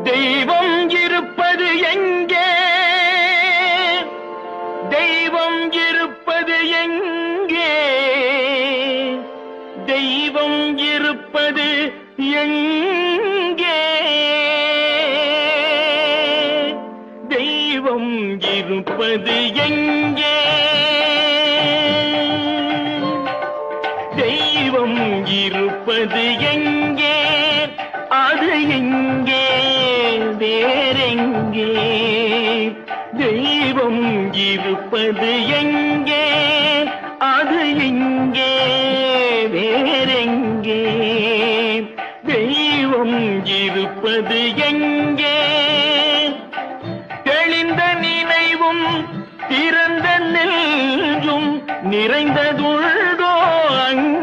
தெய்வம் இருப்பது எங்கே? தெய்வம் இருப்பது எங்கே? தெய்வம் இருப்பது எங்கே? தெய்வம் இருப்பது எங்கே? தெய்வம் இருப்பது எங்கே? அது எங்கே? வேறெங்கே? தெய்வம் இருப்பது எங்கே? அது எங்கே? வேறெங்கே? தெய்வம் இருப்பது எங்கே? தெளிந்த நினைவும் திறந்த நெஞ்சும் நிறைந்ததுள்ளோ அங்கே?